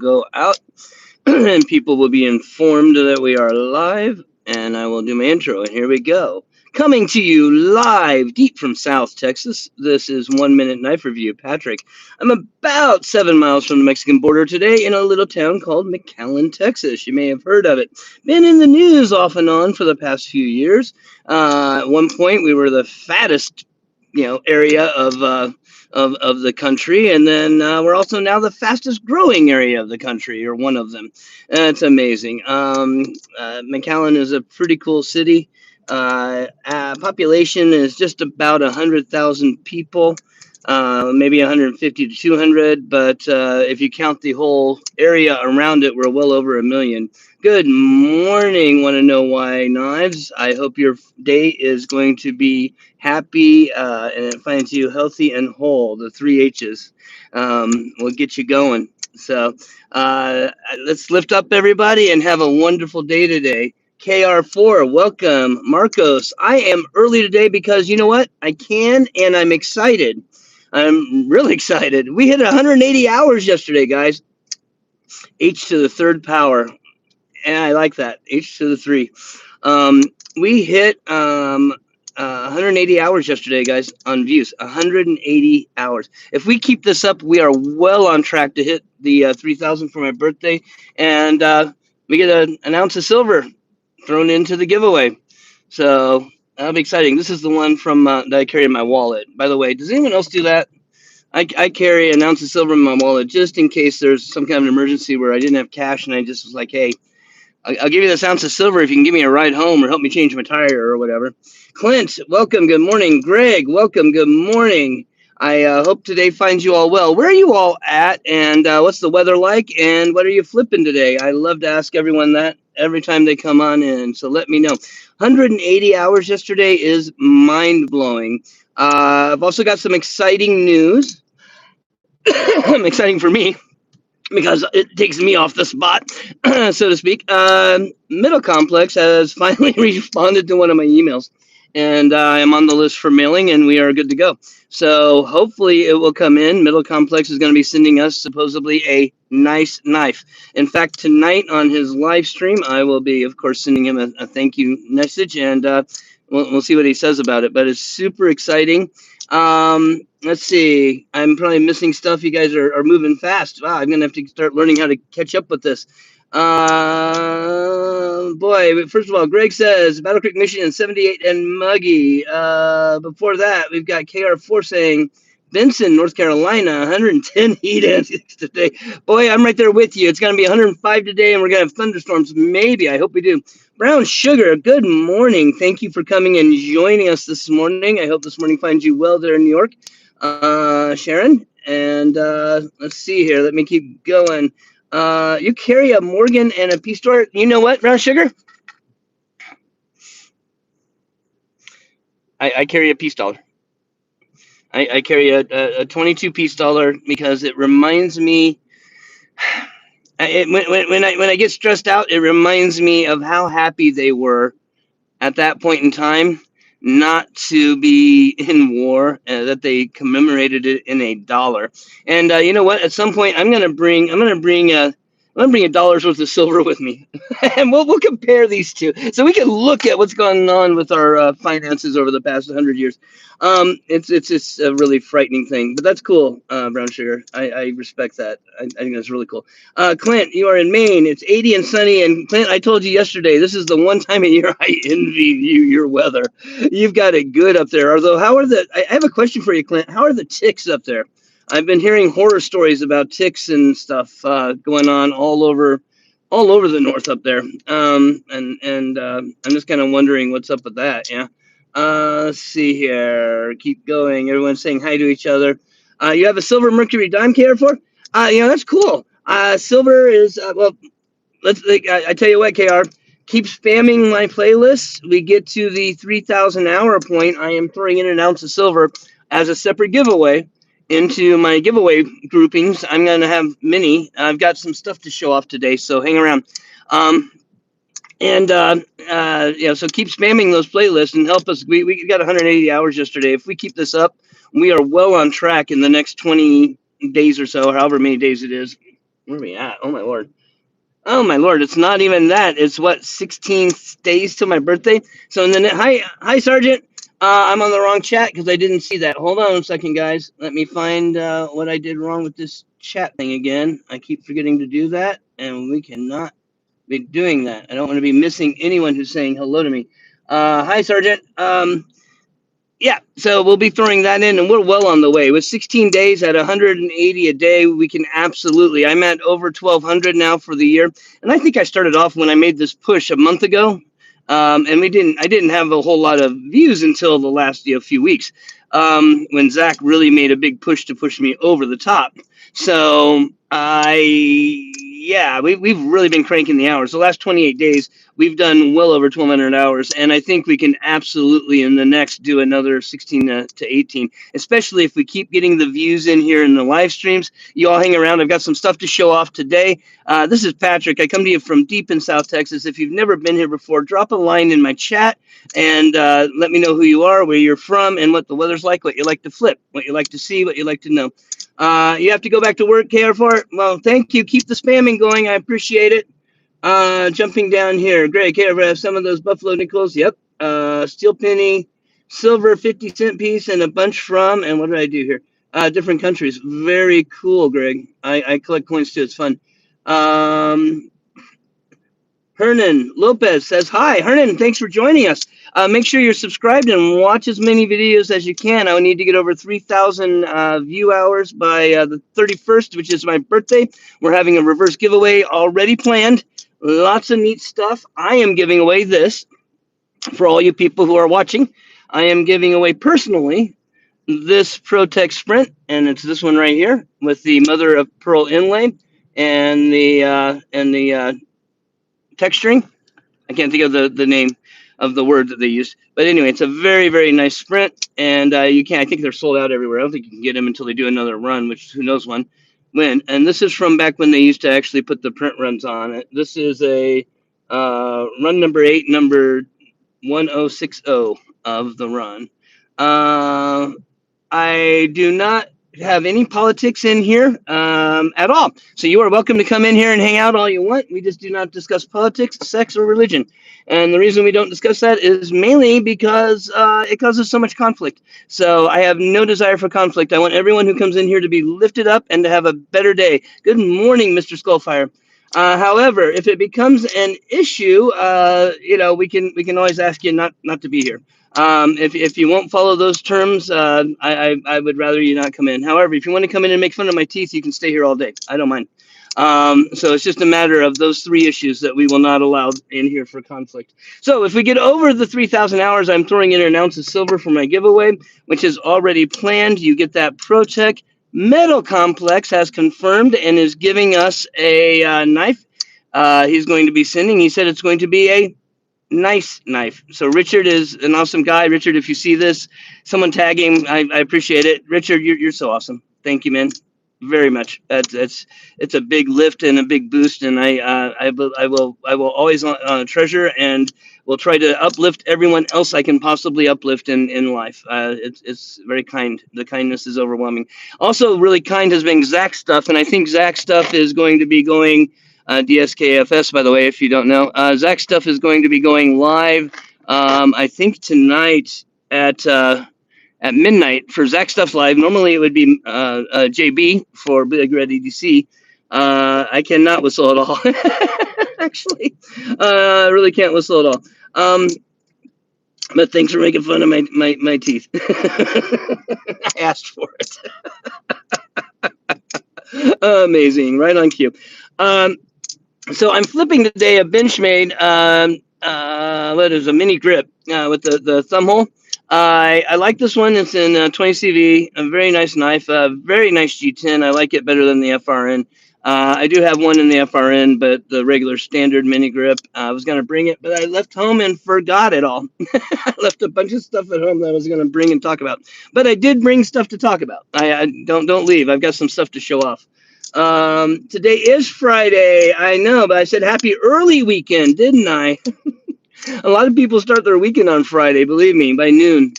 go out and people will be informed that we are live. And I will do my intro. And here we go. Coming to you live deep from South Texas. This is 1 Minute Knife Review. Patrick. I'm about 7 miles from the Mexican border today in a little town called McAllen, Texas. You may have heard of it. Been in the news off and on for the past few years. At one point, we were the fattest, area of the country, and then we're also now the fastest growing area of the country, or one of them. It's amazing. McAllen is a pretty cool city. Population is just about 100,000 people, maybe 150 to 200, but if you count the whole area around it, we're well over a million. Good morning, want to know why knives. I hope your day is going to be happy and it finds you healthy and whole. The three H's will get you going. So let's lift up everybody and have a wonderful day today. KR4, welcome. Marcos, I am early today because you know what? I can, and I'm excited. I'm really excited. We hit 180 hours yesterday, guys. H to the third power. And I like that. H to the three. We hit 180 hours yesterday, guys, on views. 180 hours. If we keep this up, we are well on track to hit the 3,000 for my birthday. And we get an ounce of silver thrown into the giveaway. So that'll be exciting. This is the one from that I carry in my wallet. By the way, does anyone else do that? I carry an ounce of silver in my wallet just in case there's some kind of an emergency where I didn't have cash and I just was like, hey, I'll give you this ounce of silver if you can give me a ride home or help me change my tire or whatever. Clint, welcome. Good morning. Greg, welcome. Good morning. I hope today finds you all well. Where are you all at? And what's the weather like? And what are you flipping today? I love to ask everyone that every time they come on in. So let me know. 180 hours yesterday is mind-blowing. I've also got some exciting news. Exciting for me, because it takes me off the spot, so to speak. Middle Complex has finally responded to one of my emails, and I'm on the list for mailing, and we are good to go. So hopefully it will come in. Middle Complex is going to be sending us supposedly a nice knife. In fact, tonight on his live stream, I will be, of course, sending him a thank you message, and we'll see what he says about it. But it's super exciting. Let's see. I'm probably missing stuff. You guys are moving fast. Wow, I'm gonna have to start learning how to catch up with this. Boy, first of all, Greg says Battle Creek, Michigan, 78 and muggy. Before that, we've got KR4 saying Benson, North Carolina, 110 heat index today. Boy, I'm right there with you. It's gonna be 105 today, and we're gonna have thunderstorms. Maybe. I hope we do. Brown Sugar, good morning. Thank you for coming and joining us this morning. I hope this morning finds you well there in New York. Sharon, and let's see here. Let me keep going. You carry a Morgan and a Peace Store. You know what, Brown Sugar? I carry a Peace Dollar. I carry a 22 Peace Dollar because it reminds me. When I get stressed out, it reminds me of how happy they were at that point in time not to be in war, that they commemorated it in a dollar. And you know what? At some point, I'm gonna bring a dollar's worth of silver with me, and we'll compare these two, so we can look at what's going on with our finances over the past 100 years. It's a really frightening thing, but that's cool, Brown Sugar. I respect that. I think that's really cool. Clint, you are in Maine. It's 80 and sunny. And Clint, I told you yesterday, this is the one time of year I envy your weather. You've got it good up there. Although, I have a question for you, Clint. How are the ticks up there? I've been hearing horror stories about ticks and stuff going on all over the north up there. I'm just kind of wondering what's up with that. Yeah. Let's see here. Keep going. Everyone's saying hi to each other. You have a silver Mercury dime, KR4? That's cool. Silver is well. I tell you what, KR. Keep spamming my playlists. We get to the 3,000 hour point. I am throwing in an ounce of silver as a separate giveaway into my giveaway groupings. I'm going to have many. I've got some stuff to show off today, so hang around. So keep spamming those playlists and help us. We got 180 hours yesterday. If we keep this up, we are well on track in the next 20 days or so, or however many days it is. Where are we at? Oh my lord. Oh my lord, it's not even that. It's what, 16 days till my birthday. So in the hi Sergeant. I'm on the wrong chat because I didn't see that. Hold on a second, guys. Let me find what I did wrong with this chat thing again. I keep forgetting to do that, and we cannot be doing that. I don't want to be missing anyone who's saying hello to me. Hi Sergeant. Yeah, so we'll be throwing that in, and we're well on the way. With 16 days at 180 a day, we can absolutely. I'm at over 1,200 now for the year, and I think I started off when I made this push a month ago, and we didn't. I didn't have a whole lot of views until the last few weeks, when Zach really made a big push to push me over the top. So yeah, we've really been cranking the hours. The last 28 days, we've done well over 1,200 hours, and I think we can absolutely in the next do another 16 to 18, especially if we keep getting the views in here in the live streams. You all hang around. I've got some stuff to show off today. This is Patrick. I come to you from deep in South Texas. If you've never been here before, drop a line in my chat and let me know who you are, where you're from, and what the weather's like, what you like to flip, what you like to see, what you like to know. You have to go back to work, KR, for it? Well, thank you. Keep the spamming going. I appreciate it. Jumping down here. Greg, here we have some of those Buffalo nickels. Yep. Steel penny, silver 50-cent piece, and a bunch from, and what did I do here? Different countries. Very cool, Greg. I collect coins too. It's fun. Hernan Lopez says, hi. Hernan, thanks for joining us. Make sure you're subscribed and watch as many videos as you can. I need to get over 3,000 view hours by the 31st, which is my birthday. We're having a reverse giveaway already planned. Lots of neat stuff. I am giving away this for all you people who are watching. I am giving away personally this ProTech Sprint, and it's this one right here with the mother of pearl inlay and the texturing. I can't think of the name of the word that they used, but anyway, it's a very, very nice Sprint, and you can't. I think they're sold out everywhere. I don't think you can get them until they do another run, which who knows when. And this is from back when they used to actually put the print runs on it. This is a run number 8, number 1060 of the run. I do not have any politics in here at all. So you are welcome to come in here and hang out all you want. We just do not discuss politics, sex, or religion. And the reason we don't discuss that is mainly because it causes so much conflict. So I have no desire for conflict. I want everyone who comes in here to be lifted up and to have a better day. Good morning, Mr. Skullfire. However, if it becomes an issue, we can always ask you not to be here. If you won't follow those terms, I would rather you not come in. However, if you want to come in and make fun of my teeth, you can stay here all day. I don't mind. So it's just a matter of those 3 issues that we will not allow in here for conflict. So if we get over the 3,000 hours, I'm throwing in an ounce of silver for my giveaway, which is already planned. You get that ProTech Metal Complex has confirmed and is giving us a knife. He's going to be sending. He said it's going to be a nice knife. So Richard is an awesome guy. Richard, if you see this, someone tag him. I appreciate it. Richard, you're so awesome. Thank you, man. Very much. It's a big lift and a big boost, and I will always treasure and will try to uplift everyone else I can possibly uplift in life. It's very kind. The kindness is overwhelming. Also, really kind has been Zach Stuff, and I think Zach Stuff is going to be going. DSKFS, by the way, if you don't know, Zach Stuff is going to be going live. I think tonight at midnight for Zach Stuff Live. Normally it would be JB for Big Red EDC. I cannot whistle at all. Actually, I really can't whistle at all. But thanks for making fun of my teeth. I asked for it. Amazing, right on cue. So I'm flipping today a Benchmade, what is a mini grip with the thumb hole. I like this one. It's in 20 CV, a very nice knife, very nice G10. I like it better than the FRN. I do have one in the FRN, but the regular standard mini grip. I was going to bring it, but I left home and forgot it all. I left a bunch of stuff at home that I was going to bring and talk about. But I did bring stuff to talk about. I don't leave. I've got some stuff to show off. Today is Friday. I know, but I said happy early weekend, didn't I? A lot of people start their weekend on Friday, believe me, by noon.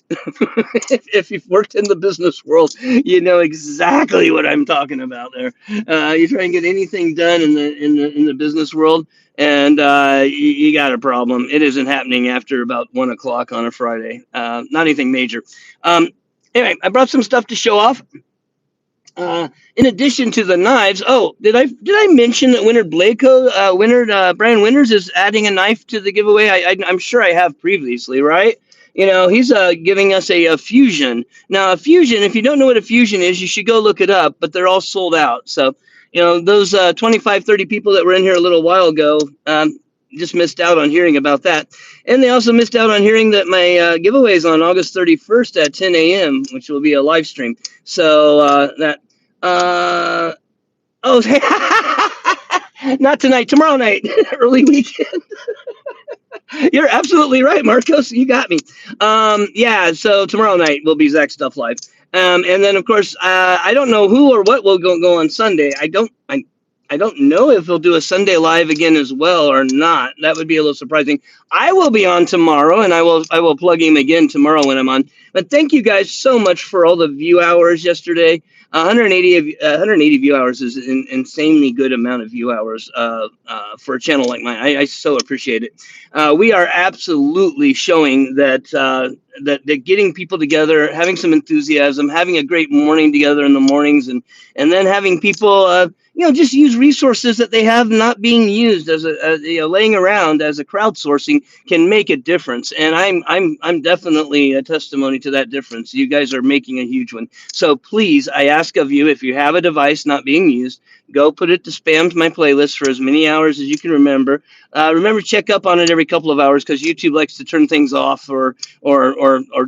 If you've worked in the business world, you know exactly what I'm talking about there. You try and get anything done in the business world, and you got a problem. It isn't happening after about 1 o'clock on a Friday. Not anything major. Um, anyway, I brought some stuff to show off. In addition to the knives, oh, did I mention that Brian Winters is adding a knife to the giveaway? I'm sure I have previously, right? You know, he's giving us a fusion. Now, a fusion, if you don't know what a fusion is, you should go look it up, but they're all sold out. So, you know, those 25, 30 people that were in here a little while ago just missed out on hearing about that. And they also missed out on hearing that my giveaway is on August 31st at 10 a.m., which will be a live stream. So uh, oh, not tonight, tomorrow night, early weekend. You're absolutely right, Marcos. You got me. Yeah, so tomorrow night will be Zach Stuff Live. And then of course, I don't know who or what will go on Sunday. I don't know if he'll do a Sunday live again as well or not. That would be a little surprising. I will be on tomorrow, and I will plug him again tomorrow when I'm on. But thank you guys so much for all the view hours yesterday. 180 view hours is an insanely good amount of view hours for a channel like mine. I so appreciate it. We are absolutely showing that getting people together, having some enthusiasm, having a great morning together in the mornings, and then having people just use resources that they have not being used as laying around as a crowdsourcing can make a difference. And I'm definitely a testimony to that difference. You guys are making a huge one. So please, I ask of you, if you have a device not being used, go put it to spam to my playlist for as many hours as you can remember. Remember, check up on it every couple of hours because YouTube likes to turn things off or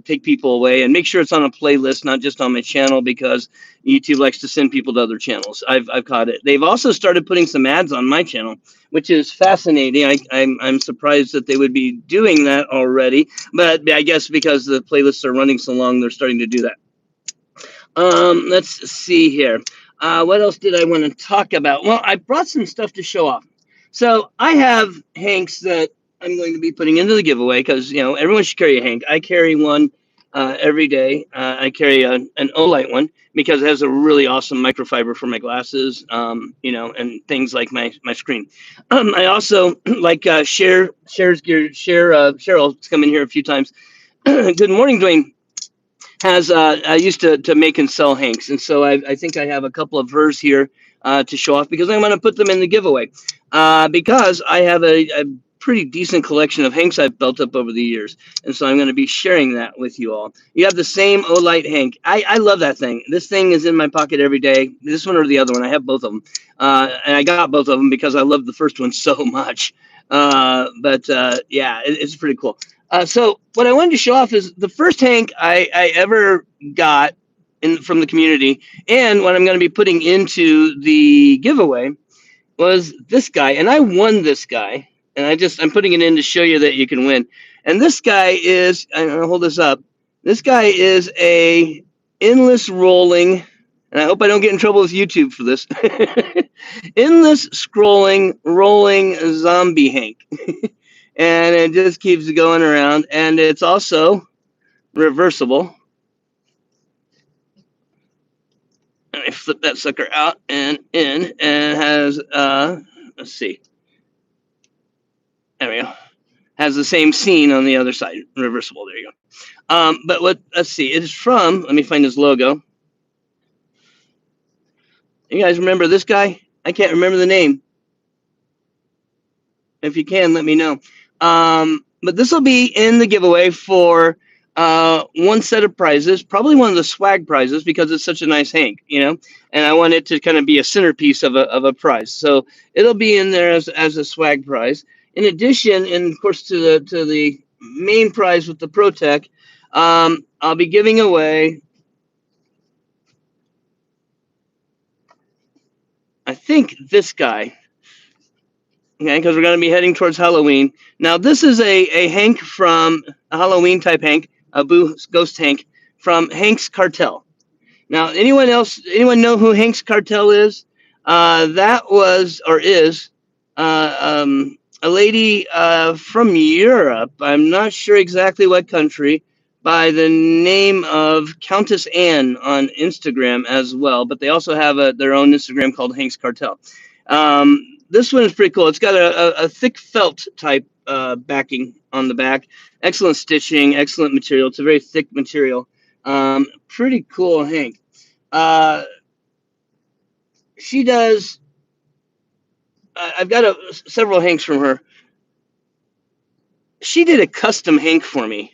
take people away. And make sure it's on a playlist, not just on my channel, because YouTube likes to send people to other channels. I've caught it. They've also started putting some ads on my channel, which is fascinating. I'm surprised that they would be doing that already, but I guess because the playlists are running so long, they're starting to do that. Let's see here. What else did I want to talk about? Well, I brought some stuff to show off. So I have hanks that I'm going to be putting into the giveaway because, everyone should carry a hank. I carry one every day. I carry an Olight one because it has a really awesome microfiber for my glasses, and things like my screen. I also like Cheryl's come in here a few times. Good morning, Dwayne. I used to make and sell hanks, and so I think I have a couple of hers here to show off because I'm going to put them in the giveaway because I have a pretty decent collection of hanks I've built up over the years, and so I'm going to be sharing that with you all. You have the same Olight hank. I love that thing. This thing is in my pocket every day. This one or the other one. I have both of them, and I got both of them because I love the first one so much. It's pretty cool. So what I wanted to show off is the first hank I ever got from the community, and what I'm going to be putting into the giveaway was this guy, and I won this guy, and I'm putting it in to show you that you can win. And this guy is, I'm going to hold this up. This guy is a endless rolling, and I hope I don't get in trouble with YouTube for this. Endless scrolling, rolling zombie hank. And it just keeps going around, and it's also reversible. And I flip that sucker out and in, and it has let's see, there we go, has the same scene on the other side, reversible. There you go. Let's see, it is from, let me find his logo. You guys remember this guy? I can't remember the name. If you can, let me know. But this will be in the giveaway for one set of prizes, probably one of the swag prizes because it's such a nice hank, and I want it to kind of be a centerpiece of a prize. So it'll be in there as a swag prize. In addition, and of course to the main prize with the ProTech, I'll be giving away, I think, this guy. Okay, because we're going to be heading towards Halloween. Now, this is a hank from a Halloween type hank, a Boo Ghost hank from Hank's Cartel. Now, anyone know who Hank's Cartel is? That was or is a a lady from Europe. I'm not sure exactly what country, by the name of Countess Anne on Instagram as well. But they also have their own Instagram called Hank's Cartel. This one is pretty cool. It's got a thick felt type backing on the back. Excellent stitching, excellent material. It's a very thick material. Pretty cool Hank. She does. I've got several Hanks from her. She did a custom Hank for me.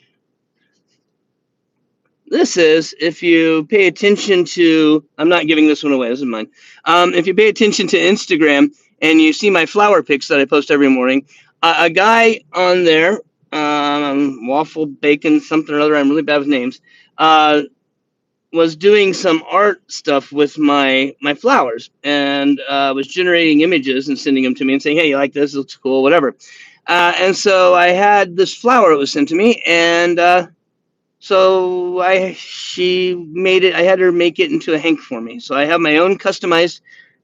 This is, if you pay attention to, I'm not giving this one away, this is mine. If you pay attention to Instagram and you see my flower pics that I post every morning, a guy on there, waffle, bacon, something or other, I'm really bad with names, was doing some art stuff with my flowers, and was generating images and sending them to me and saying, hey, you like this? It looks cool, whatever. And so I had this flower that was sent to me, and she made it. I had her make it into a Hank for me. So I have my own customized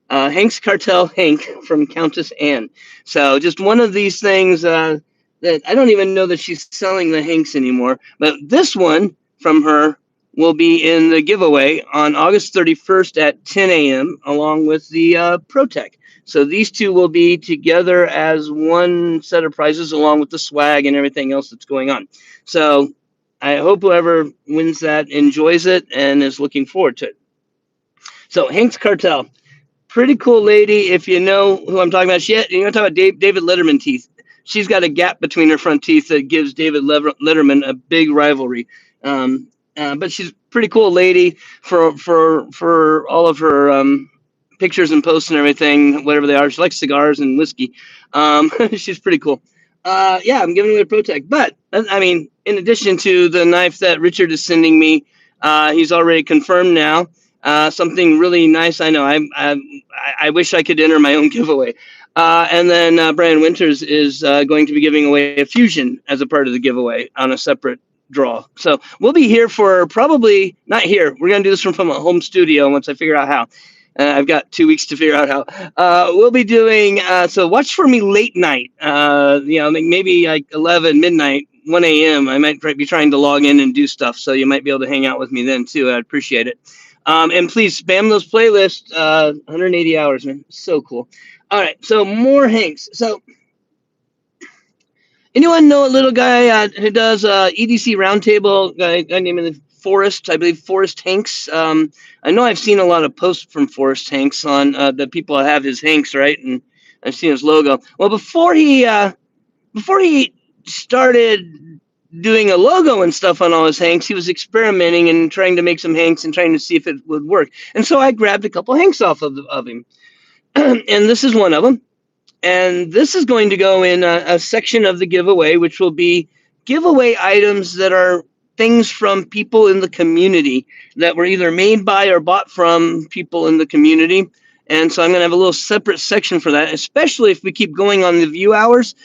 Hank's Cartel Hank from Countess Anne. So just one of these things that I don't even know that she's selling the Hanks anymore. But this one from her will be in the giveaway on August 31st at 10 a.m. along with the ProTech. So these two will be together as one set of prizes along with the swag and everything else that's going on. So I hope whoever wins that enjoys it and is looking forward to it. So Hank's Cartel, pretty cool lady. If you know who I'm talking about, you know, talk about David Letterman teeth. She's got a gap between her front teeth that gives David Letterman a big rivalry. But she's a pretty cool lady for all of her pictures and posts and everything, whatever they are. She likes cigars and whiskey. She's pretty cool. Yeah, I'm giving away a ProTech. But, I mean, in addition to the knife that Richard is sending me, he's already confirmed now. Something really nice. I know. I wish I could enter my own giveaway. And then Brian Winters is going to be giving away a Fusion as a part of the giveaway on a separate draw. So we'll be here for probably not here. We're going to do this from a home studio once I figure out how. I've got 2 weeks to figure out how. We'll be doing, so watch for me late night, you know, maybe like 11, midnight, 1 a.m. I might be trying to log in and do stuff. So you might be able to hang out with me then too. I'd appreciate it. And please spam those playlists, 180 hours, man. So cool. All right. So more Hanks. So anyone know a little guy who does EDC Roundtable, guy named Forrest, I believe Forrest Hanks. I know I've seen a lot of posts from Forrest Hanks on the people that have his Hanks, right? And I've seen his logo. Well, before he started doing a logo and stuff on all his Hanks, he was experimenting and trying to make some Hanks and trying to see if it would work. And so I grabbed a couple Hanks off of him. And this is one of them. And this is going to go in a section of the giveaway, which will be giveaway items that are things from people in the community that were either made by or bought from people in the community. And so I'm going to have a little separate section for that, especially if we keep going on the view hours.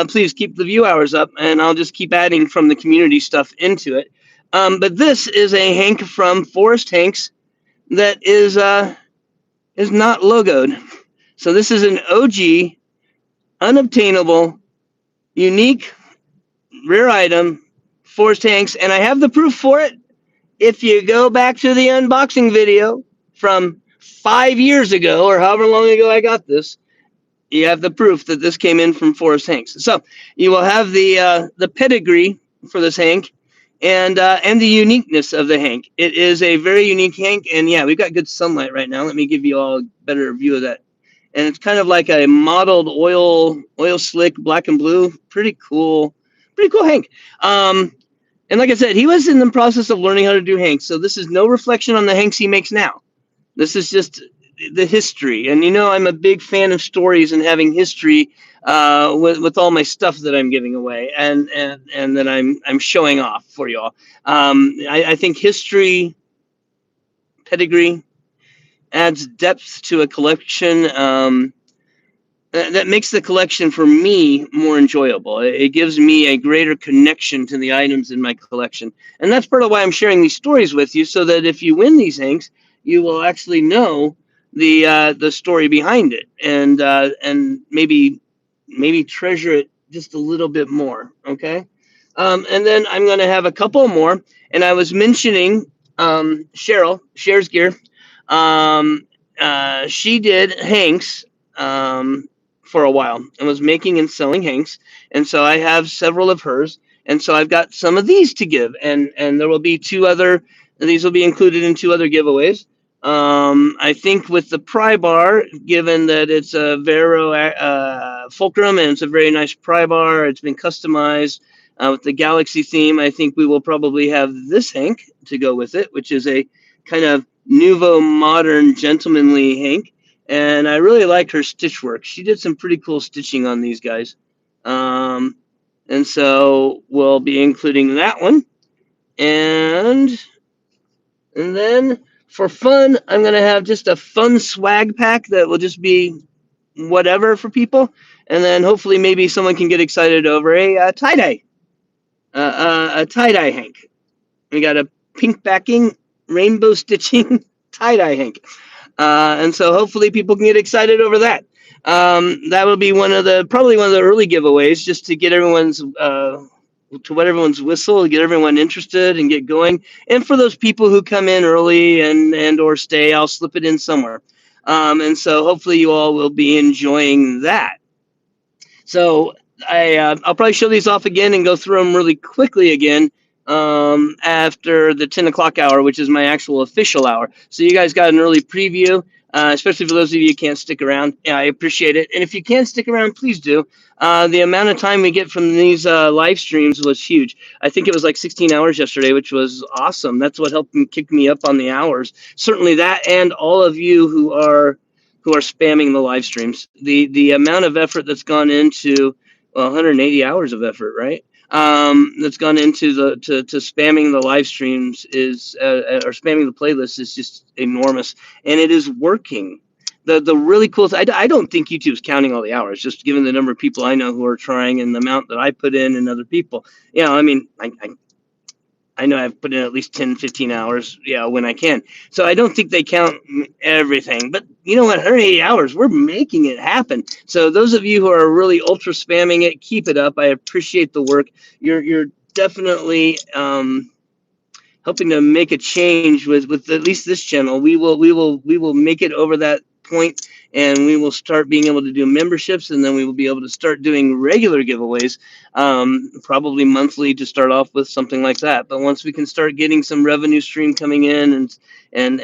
Please keep the view hours up, and I'll just keep adding from the community stuff into it. But this is a Hank from Forrest Hanks that is not logoed. So this is an OG, unobtainable, unique, rare item, Forrest Hanks, and I have the proof for it. If you go back to the unboxing video from 5 years ago, or however long ago I got this, you have the proof that this came in from Forrest Hanks. So you will have the pedigree for this Hank, and the uniqueness of the Hank. It is a very unique Hank, and yeah, we've got good sunlight right now. Let me give you all a better view of that. And it's kind of like a modeled oil slick, black and blue. Pretty cool Hank. And like I said, he was in the process of learning how to do Hanks. So this is no reflection on the Hanks he makes now. This is just the history. And you know, I'm a big fan of stories and having history with all my stuff that I'm giving away and that I'm showing off for y'all. I think history, pedigree, adds depth to a collection that makes the collection for me more enjoyable. It gives me a greater connection to the items in my collection. And that's part of why I'm sharing these stories with you, so that if you win these Hanks, you will actually know the story behind it, and maybe maybe treasure it just a little bit more. Okay. And then I'm going to have a couple more. And I was mentioning Cheryl, Shares Gear. Um, she did Hanks for a while and was making and selling Hanks. And so I have several of hers. And so I've got some of these to give. And there will be these will be included in two other giveaways. I think with the pry bar, given that it's a Vero Fulcrum and it's a very nice pry bar, it's been customized with the Galaxy theme. I think we will probably have this Hank to go with it, which is a kind of nouveau modern gentlemanly Hank. And I really like her stitch work. She did some pretty cool stitching on these guys. And so we'll be including that one. And then for fun, I'm going to have just a fun swag pack that will just be whatever for people. And then hopefully maybe someone can get excited over a tie-dye, a tie-dye Hank. We got a pink backing, rainbow stitching tie-dye Hank. And so hopefully people can get excited over that. That will be probably one of the early giveaways, just to get everyone's to wet everyone's whistle, get everyone interested and get going. And for those people who come in early and or stay, I'll slip it in somewhere. And so hopefully you all will be enjoying that. So I'll probably show these off again and go through them really quickly again after the 10 o'clock hour, which is my actual official hour. So you guys got an early preview, especially for those of you who can't stick around. Yeah, I appreciate it. And if you can stick around, please do. The amount of time we get from these live streams was huge. I think it was like 16 hours yesterday, which was awesome. That's what helped kick me up on the hours. Certainly that, and all of you who are spamming the live streams. The amount of effort that's gone into 180 hours of effort, right? That's gone into to spamming the live streams is or spamming the playlist is just enormous, and it is working. The really cool thing, I don't think YouTube's counting all the hours, just given the number of people I know who are trying and the amount that I put in and other people. I mean, I know I've put in at least 10, 15 hours, when I can. So I don't think they count everything. But you know what? 180 hours, we're making it happen. So those of you who are really ultra spamming it, keep it up. I appreciate the work. You're definitely helping to make a change with at least this channel. We will make it over that point, and we will start being able to do memberships, and then we will be able to start doing regular giveaways, probably monthly to start off with, something like that. But once we can start getting some revenue stream coming in and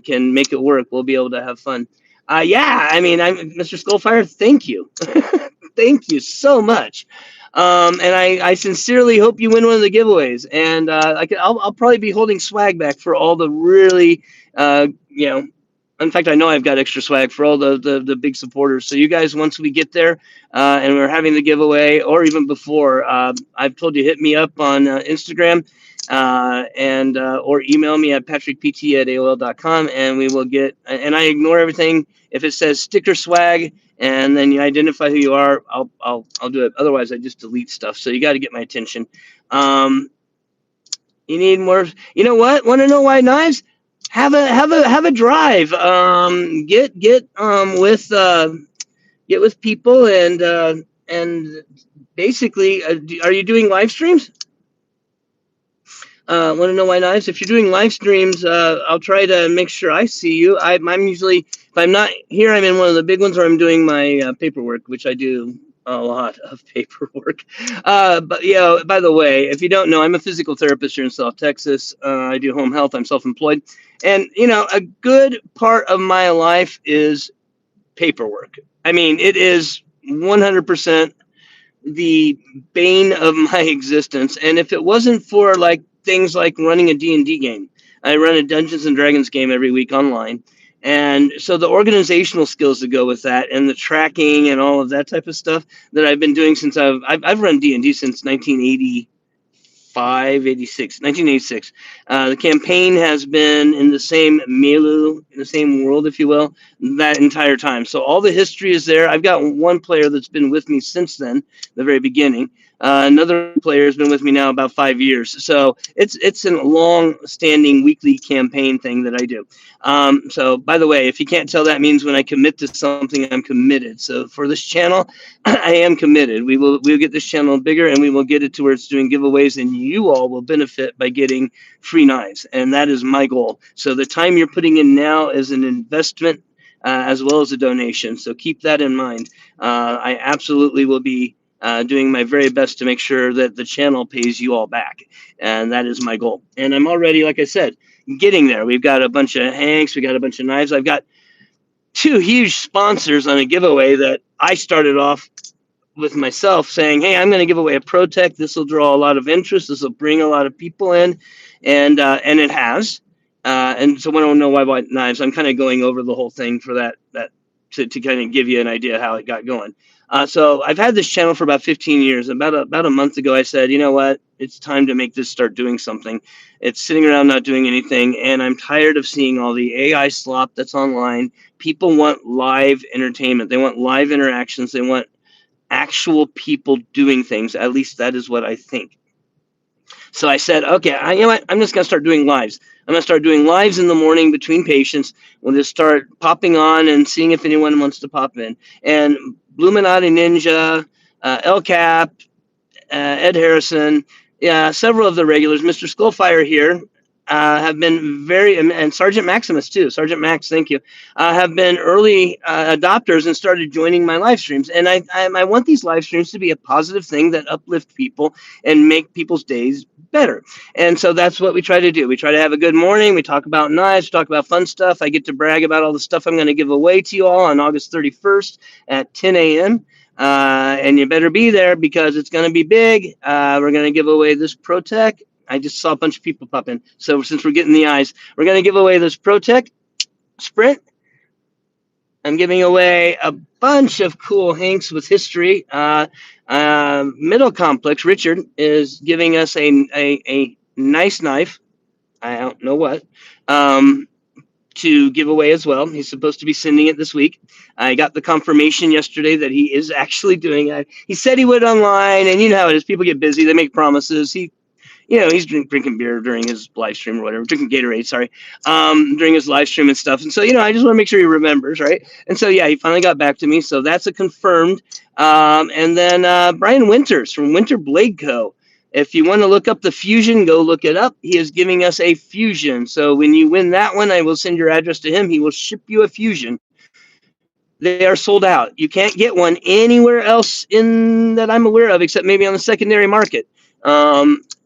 can make it work, we'll be able to have fun. I mean, Mr. Skullfire, thank you. Thank you so much. And I sincerely hope you win one of the giveaways. And I'll probably be holding swag back for all the really, in fact, I know I've got extra swag for all the big supporters. So you guys, once we get there and we're having the giveaway, or even before, I've told you, hit me up on Instagram and or email me at patrickpt@aol.com, and we will get. And I ignore everything if it says sticker swag, and then you identify who you are. I'll do it. Otherwise, I just delete stuff. So you got to get my attention. You need more. You know what? Want to know why knives? Have a drive. Get with people and basically, are you doing live streams? Want to know why knives? If you're doing live streams, I'll try to make sure I see you. I'm usually, if I'm not here, I'm in one of the big ones, or I'm doing my paperwork, which I do a lot of paperwork. But by the way, if you don't know, I'm a physical therapist here in South Texas. I do home health. I'm self-employed. And, a good part of my life is paperwork. I mean, it is 100% the bane of my existence. And if it wasn't for things like running a D&D game, I run a Dungeons and Dragons game every week online. And so the organizational skills that go with that, and the tracking and all of that type of stuff that I've been doing since I've run D&D since 1986. The campaign has been in the same milieu, in the same world, if you will, that entire time. So all the history is there. I've got one player that's been with me since then, the very beginning. Another player has been with me now about 5 years. So it's a long-standing weekly campaign thing that I do. So by the way, if you can't tell, that means when I commit to something, I'm committed. So for this channel, I am committed. We'll get this channel bigger, and we will get it to where it's doing giveaways, and you all will benefit by getting free knives, and that is my goal. So the time you're putting in now is an investment, as well as a donation. So keep that in mind. I absolutely will be doing my very best to make sure that the channel pays you all back, and that is my goal. And I'm already, like I said, getting there. We've got a bunch of hanks, we got a bunch of knives. I've got 2 huge sponsors on a giveaway that I started off with myself saying, hey, I'm going to give away a ProTech. This will draw a lot of interest. This will bring a lot of people in, and it has. And so I don't know why knives. I'm kind of going over the whole thing for that to kind of give you an idea how it got going. So I've had this channel for about 15 years. About a month ago, I said, you know what? It's time to make this start doing something. It's sitting around not doing anything, and I'm tired of seeing all the AI slop that's online. People want live entertainment. They want live interactions. They want actual people doing things. At least that is what I think. So I said, okay, you know what? I'm just going to start doing lives. I'm going to start doing lives in the morning between patients. We'll just start popping on and seeing if anyone wants to pop in. And Bluminati Ninja, El Cap, Ed Harrison, yeah, several of the regulars, Mr. Skullfire here, have been very, and Sergeant Maximus too, Sergeant Max, thank you, have been early adopters and started joining my live streams. And I want these live streams to be a positive thing that uplift people and make people's days better. And so that's what we try to do. We try to have a good morning. We talk about knives, we talk about fun stuff. I get to brag about all the stuff I'm going to give away to you all on August 31st at 10 a.m. And you better be there because it's going to be big. We're going to give away this ProTech. I just saw a bunch of people pop in. So since we're getting the eyes, we're going to give away this ProTech Sprint. I'm giving away a bunch of cool hanks with history. Middle Complex, Richard, is giving us a nice knife. I don't know what. To give away as well. He's supposed to be sending it this week. I got the confirmation yesterday that he is actually doing it. He said he would online, and you know how it is. People get busy. They make promises. He's drinking beer during his live stream or whatever, drinking Gatorade, sorry, during his live stream and stuff. And so, I just want to make sure he remembers, right? And so, yeah, he finally got back to me. So that's a confirmed. And then Brian Winters from Winter Blade Co. If you want to look up the Fusion, go look it up. He is giving us a Fusion. So when you win that one, I will send your address to him. He will ship you a Fusion. They are sold out. You can't get one anywhere else in that I'm aware of, except maybe on the secondary market.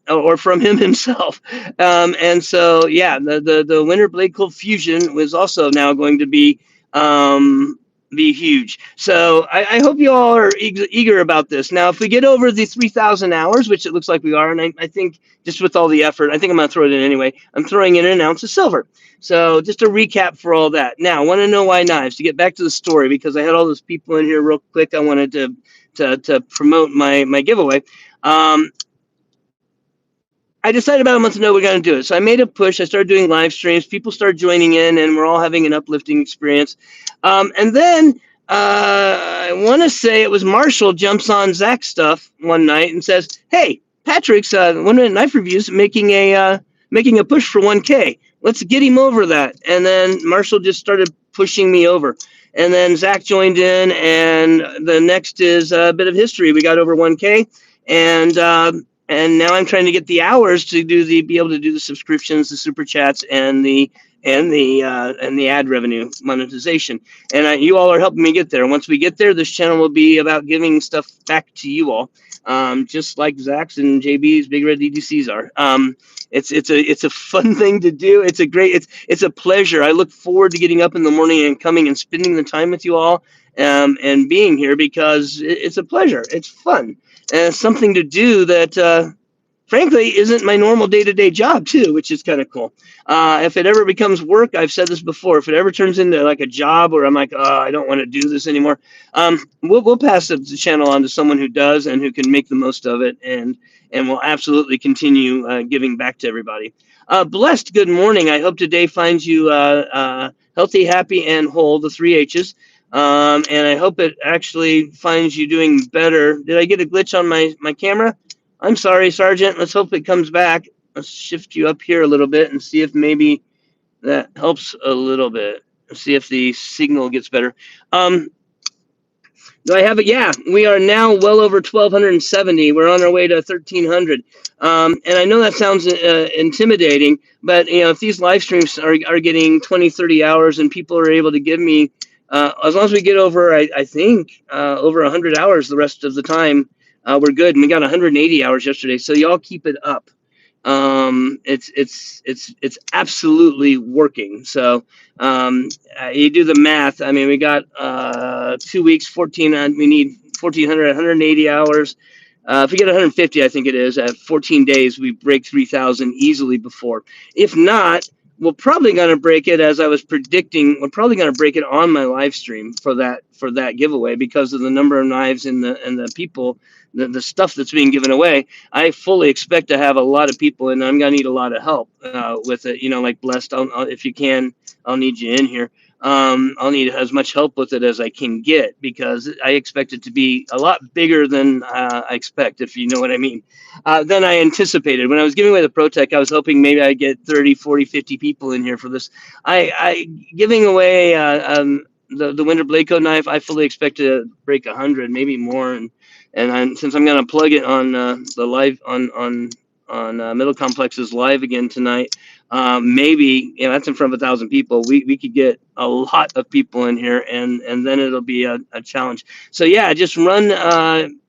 Or from him himself. And so, yeah, the Winter Blade Club Fusion was also now going to be huge. So I hope you all are eager about this. Now, if we get over the 3,000 hours, which it looks like we are, and I think just with all the effort, I think I'm going to throw it in anyway. I'm throwing in an ounce of silver. So just a recap for all that. Now, I want to know why knives, to get back to the story, because I had all those people in here real quick. I wanted to promote my giveaway. I decided about a month ago we're going to do it. So I made a push. I started doing live streams. People started joining in, and we're all having an uplifting experience. And then I want to say it was Marshall jumps on Zach's stuff one night and says, hey, Patrick's 1 Minute Knife Reviews making a push for 1K. Let's get him over that. And then Marshall just started pushing me over. And then Zach joined in, and the next is a bit of history. We got over 1K, and now I'm trying to get the hours to be able to do the subscriptions, the super chats, and the ad revenue monetization. And you all are helping me get there. Once we get there, this channel will be about giving stuff back to you all, just like Zach's and JB's Big Red DDCs are. It's a fun thing to do. It's a pleasure. I look forward to getting up in the morning and coming and spending the time with you all, and being here because it's a pleasure. It's fun. And it's something to do that, frankly, isn't my normal day-to-day job, too, which is kind of cool. If it ever becomes work, I've said this before, if it ever turns into like a job where I'm like, oh, I don't want to do this anymore, we'll pass the channel on to someone who does and who can make the most of it, and we'll absolutely continue giving back to everybody. Blessed, good morning. I hope today finds you healthy, happy, and whole, the 3 H's. And I hope it actually finds you doing better. Did I get a glitch on my camera? I'm sorry, Sergeant. Let's hope it comes back. Let's shift you up here a little bit and see if maybe that helps a little bit. See if the signal gets better. Um, do I have it? Yeah, we are now well over 1,270. We're on our way to 1,300. And I know that sounds intimidating, but if these live streams are getting 20, 30 hours and people are able to give me, as long as we get over, I think, over 100 hours the rest of the time, we're good. And we got 180 hours yesterday. So y'all keep it up. It's absolutely working. So you do the math. I mean, we got 2 weeks, 14. We need 1,400, 180 hours. If we get 150, I think it is, at 14 days, we break 3,000 easily before. If not, we're probably going to break it, as I was predicting. We're probably going to break it on my live stream for that giveaway, because of the number of knives and the people, the stuff that's being given away. I fully expect to have a lot of people, and I'm going to need a lot of help with it. Like Blessed, if you can, I'll need you in here. I'll need as much help with it as I can get, because I expect it to be a lot bigger than I expect, if you know what I mean, than I anticipated. When I was giving away the ProTech, I was hoping maybe I'd get 30, 40, 50 people in here for this. I giving away the Winter Bladeco knife, I fully expect to break 100, maybe more, and since I'm going to plug it on the live on Middle Complex's live again tonight, maybe that's in front of 1,000 people. We could get a lot of people in here, and then it'll be a challenge. So yeah, just run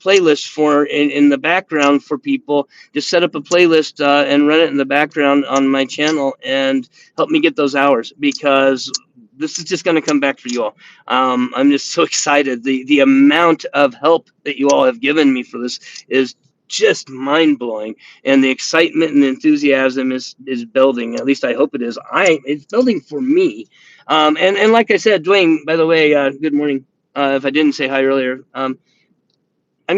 playlists in the background for people. Just set up a playlist and run it in the background on my channel, and help me get those hours, because this is just going to come back for you all. I'm just so excited. The amount of help that you all have given me for this is just mind blowing, and the excitement and the enthusiasm is building. At least I hope it is. It's building for me. And like I said, Dwayne, by the way, good morning. If I didn't say hi earlier, I'm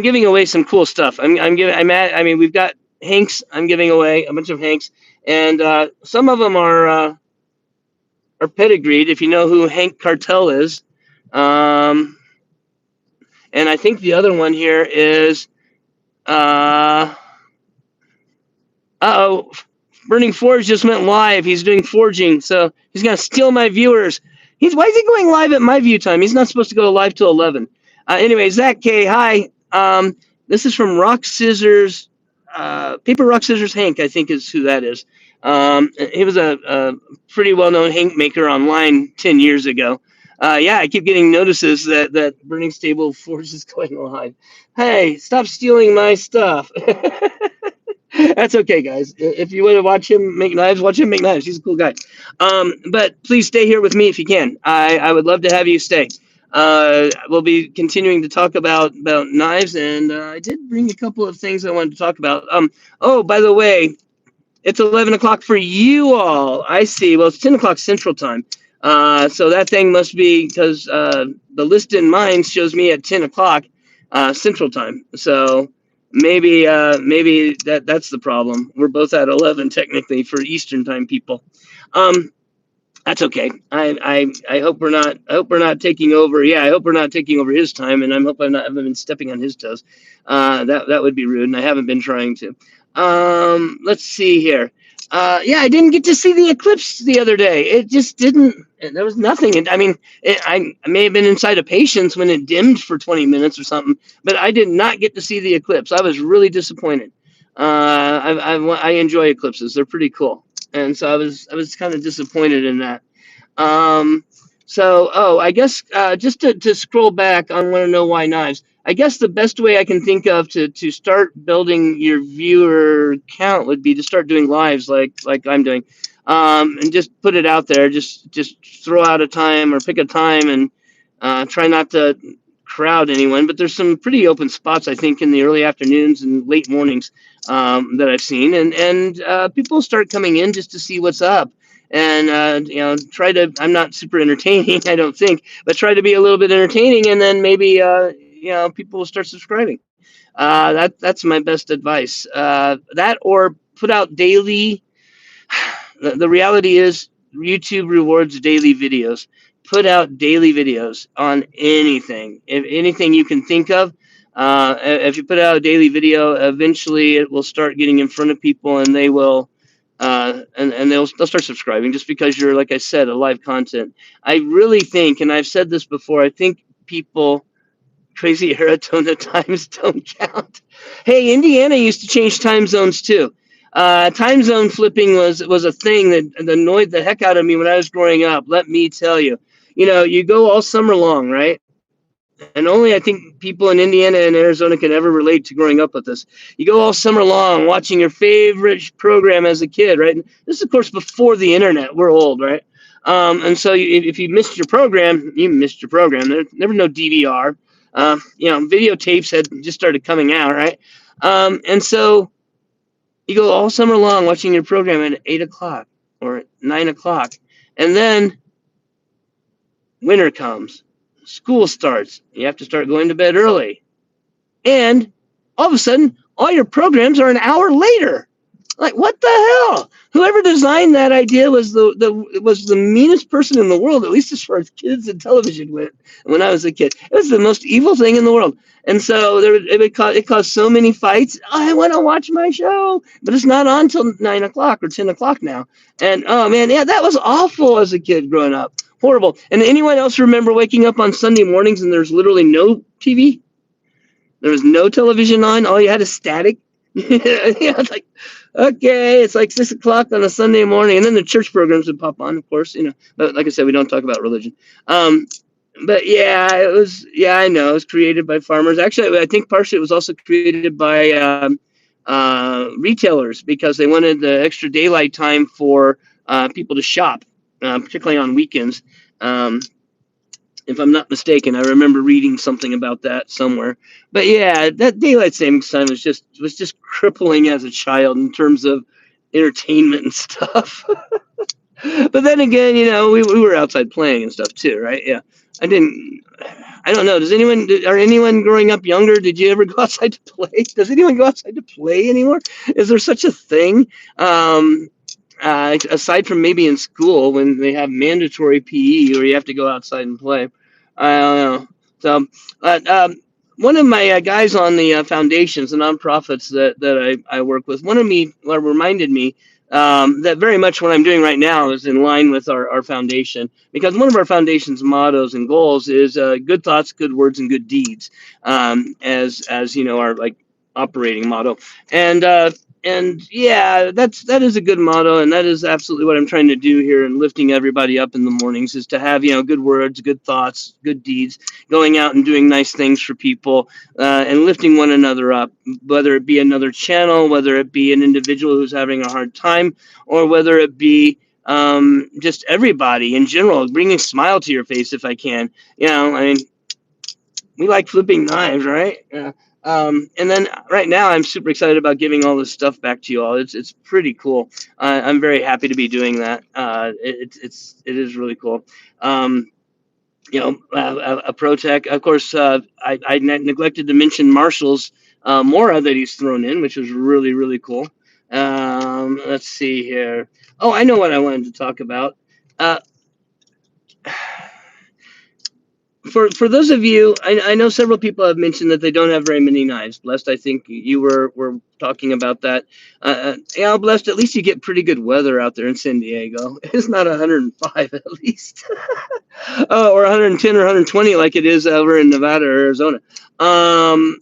giving away some cool stuff. I mean, we've got Hanks. I'm giving away a bunch of Hanks, and some of them are pedigreed, if you know who Hank Cartel is. And I think the other one here is uh-oh, Burning Forge just went live. He's doing forging, so he's gonna steal my viewers. Why is he going live at my view time? He's not supposed to go live till 11. Anyway, Zach K, hi. This is from Rock Scissors, Paper Rock Scissors Hank, I think is who that is. He was a pretty well-known Hank maker online 10 years ago. Yeah, I keep getting notices that Burning Stable Forge is going live. Hey, stop stealing my stuff. That's okay, guys. If you want to watch him make knives, watch him make knives. He's a cool guy. But please stay here with me if you can. I would love to have you stay. We'll be continuing to talk about knives, and I did bring a couple of things I wanted to talk about. Oh, by the way, it's 11 o'clock for you all. I see. Well, it's 10 o'clock Central Time. So that thing must be, because the list in mine shows me at 10 o'clock Central Time. So maybe that's the problem. We're both at 11 technically for Eastern Time people. That's okay. I hope we're not taking over. Yeah, I hope we're not taking over his time, and I hope I haven't been stepping on his toes. That would be rude, and I haven't been trying to. Let's see here. Yeah, I didn't get to see the eclipse the other day. It just didn't. There was nothing. I mean, I may have been inside of Patience when it dimmed for 20 minutes or something, but I did not get to see the eclipse. I was really disappointed. I enjoy eclipses. They're pretty cool, and so I was kind of disappointed in that. I guess just to scroll back on Want to Know Why Knives. I guess the best way I can think of to start building your viewer count would be to start doing lives like I'm doing, and just put it out there. Just throw out a time or pick a time, and try not to crowd anyone. But there's some pretty open spots, I think, in the early afternoons and late mornings that I've seen, and people start coming in just to see what's up. And try to. I'm not super entertaining, I don't think, but try to be a little bit entertaining, and then maybe people will start subscribing. That's my best advice. That, or put out daily. The reality is YouTube rewards daily videos. put out daily videos on anything, if anything you can think of. If you put out a daily video, eventually it will start getting in front of people, and they will, and they'll start subscribing just because you're, like I said, a live content. I really think, and I've said this before, I think people crazy Arizona times don't count. Hey, Indiana used to change time zones too. Time zone flipping was a thing that annoyed the heck out of me when I was growing up. Let me tell you. You know, you go all summer long, right? And only I think people in Indiana and Arizona can ever relate to growing up with this. You go all summer long watching your favorite program as a kid, right? And this is, of course, before the internet. We're old, right? And so if you missed your program, you missed your program. There never no DVR. Videotapes had just started coming out, right? And so you go all summer long watching your program at 8 o'clock or 9 o'clock, and then winter comes, school starts, you have to start going to bed early, and all of a sudden, all your programs are an hour later. Like, what the hell? Whoever designed that idea was the meanest person in the world, at least as far as kids and television went. When I was a kid, it was the most evil thing in the world. And so it caused so many fights. Oh, I want to watch my show, but it's not on till 9 o'clock or 10 o'clock now. And oh man, yeah, that was awful as a kid growing up. Horrible. And anyone else remember waking up on Sunday mornings and there's literally no TV? There was no television on. All you had is static. It's like, okay, it's like 6 o'clock on a Sunday morning, and then the church programs would pop on, of course. But like I said, we don't talk about religion. But yeah, it was. Yeah, I know it was created by farmers. Actually, I think partially it was also created by retailers because they wanted the extra daylight time for people to shop, particularly on weekends. If I'm not mistaken, I remember reading something about that somewhere. But yeah, that daylight savings time was just crippling as a child in terms of entertainment and stuff. But then again, we were outside playing and stuff too, right? Yeah, I didn't. I don't know. Are anyone growing up younger? Did you ever go outside to play? Does anyone go outside to play anymore? Is there such a thing? Aside from maybe in school when they have mandatory PE where you have to go outside and play. I don't know. So, one of my guys on the foundations, the nonprofits that I work with, reminded me that very much what I'm doing right now is in line with our foundation, because one of our foundation's mottos and goals is good thoughts, good words, and good deeds, as our like operating motto. And yeah, that is a good motto, and that is absolutely what I'm trying to do here and lifting everybody up in the mornings is to have good words, good thoughts, good deeds, going out and doing nice things for people, and lifting one another up, whether it be another channel, whether it be an individual who's having a hard time, or whether it be just everybody in general, bringing a smile to your face if I can. I mean, we like flipping knives, right? Yeah. And then right now, I'm super excited about giving all this stuff back to you all. It's pretty cool. I'm very happy to be doing that. It is really cool. A ProTech. Of course, I neglected to mention Marshall's Mora that he's thrown in, which was really really cool. Let's see here. Oh, I know what I wanted to talk about. Uh, for those of you, I know several people have mentioned that they don't have very many knives. Blessed, I think you were talking about that. Yeah, Blessed, at least you get pretty good weather out there in San Diego. It's not 105 at least, or 110 or 120 like it is over in Nevada or Arizona. I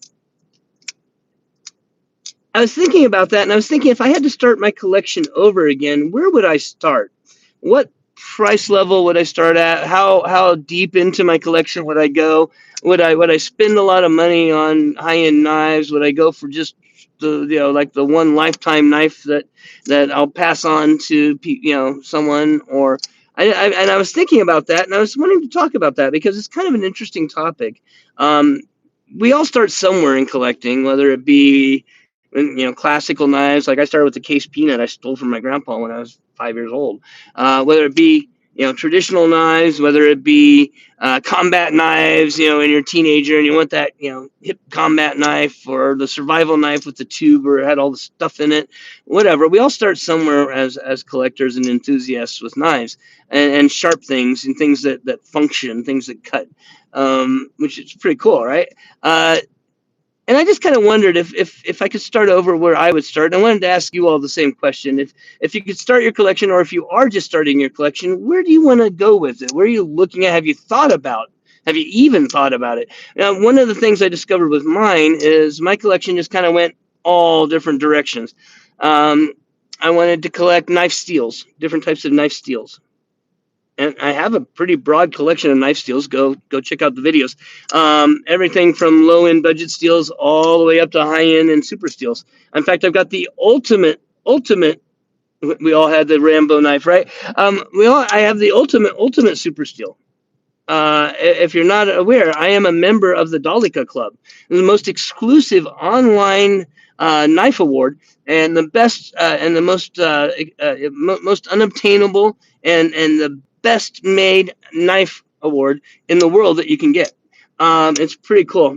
was thinking about that, and I was thinking if I had to start my collection over again, where would I start? What price level would I start at? How deep into my collection would I go? Would I spend a lot of money on high-end knives? Would I go for just the like the one lifetime knife that I'll pass on to someone? Or and I was thinking about that, and I was wanting to talk about that because it's kind of an interesting topic. We all start somewhere in collecting, whether it be classical knives. Like I started with the case peanut I stole from my grandpa when I was 5 years old. Whether it be traditional knives, whether it be combat knives, when you're a teenager and you want that, hip combat knife, or the survival knife with the tube or had all the stuff in it, whatever. We all start somewhere as collectors and enthusiasts with knives and sharp things and things that function, things that cut, which is pretty cool, right? And I just kind of wondered if I could start over where I would start. And I wanted to ask you all the same question. If you could start your collection, or if you are just starting your collection, where do you want to go with it? Where are you looking at? Have you thought about? Have you even thought about it? Now, one of the things I discovered with mine is my collection just kind of went all different directions. Um, I wanted to collect knife steels, different types of knife steels, and I have a pretty broad collection of knife steels. Go check out the videos. Everything from low end budget steels all the way up to high end and super steels. In fact, I've got the ultimate. We all had the Rambo knife, right? I have the ultimate super steel. If you're not aware, I am a member of the Dalika Club, the most exclusive online knife award, and the best and the most unobtainable and the best made knife award in the world that you can get. It's pretty cool.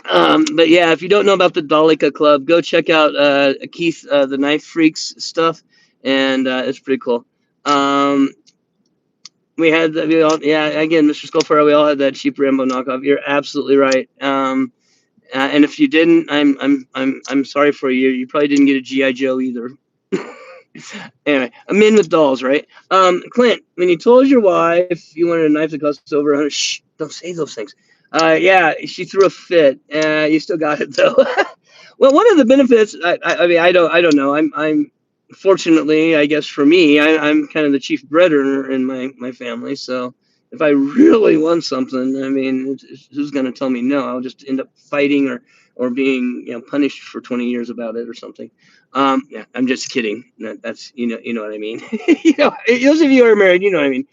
But yeah, if you don't know about the Dalika Club, go check out Keith, the Knife Freaks stuff, and it's pretty cool. Um, yeah, again, Mr. Skullfire, we all had that cheap Rambo knockoff. You're absolutely right. And if you didn't, I'm sorry for you. You probably didn't get a GI Joe either. Anyway, I'm in with dolls, right? Clint, when you told your wife you wanted a knife that costs over 100, shh, don't say those things. Yeah, she threw a fit. You still got it though. Well, one of the benefits, I mean, I don't know. I'm fortunately, I guess for me, I'm kind of the chief breadwinner in my family. So if I really want something, I mean, who's going to tell me no? I'll just end up fighting or being punished for 20 years about it or something. Yeah, I'm just kidding. That's you know what I mean. Those of you who are married, you know what I mean.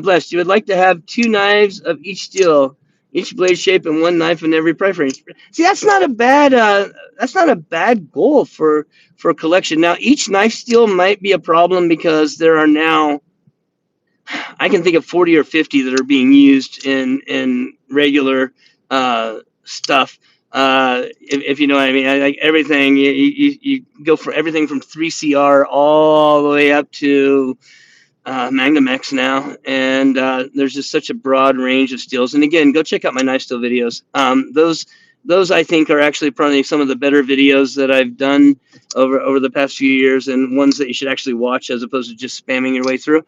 Blessed, you would like to have two knives of each steel, each blade shape, and one knife in every price range. See, that's not a bad goal for a collection. Now, each knife steel might be a problem because there are now, I can think of 40 or 50 that are being used in regular stuff. If you know what I mean, like everything, you go for everything from 3CR all the way up to Magnum X now, and there's just such a broad range of steels. And again, go check out my knife steel videos. Those I think are actually probably some of the better videos that I've done over the past few years, and ones that you should actually watch as opposed to just spamming your way through.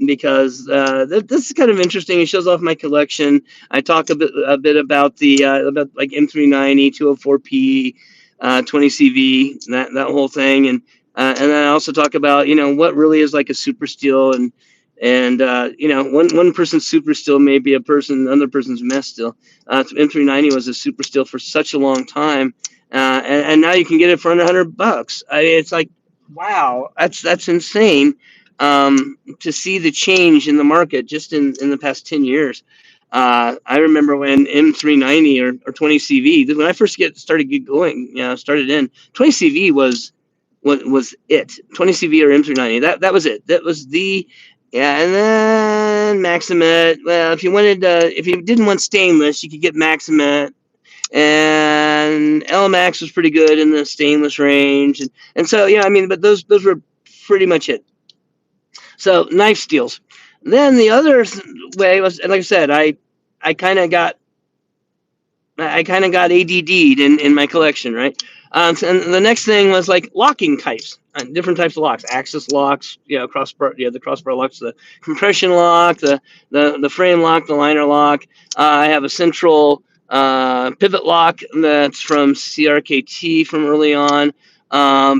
Because this is kind of interesting. It shows off my collection. I talk a bit about the about like M390, 204P, 20CV, that whole thing, and then I also talk about what really is like a super steel, and one person's super steel may be another person's mess steel. M390 was a super steel for such a long time, and now you can get it for under $100. It's like, wow, that's insane, to see the change in the market just in the past 10 years. I remember when M390 or 20CV, when I first started 20CV was it. 20CV or M390. That was it. That was the, yeah. And then Maximet. Well, if you didn't want stainless, you could get Maximet. And LMAX was pretty good in the stainless range. And so I mean, but those were pretty much it. So knife steels. Then the other way was, and like I said, I kind of got ADD'd in my collection, right? And the next thing was like locking types, different types of locks, axis locks, crossbar, the crossbar locks, the compression lock, the frame lock, the liner lock. I have a central pivot lock that's from CRKT from early on.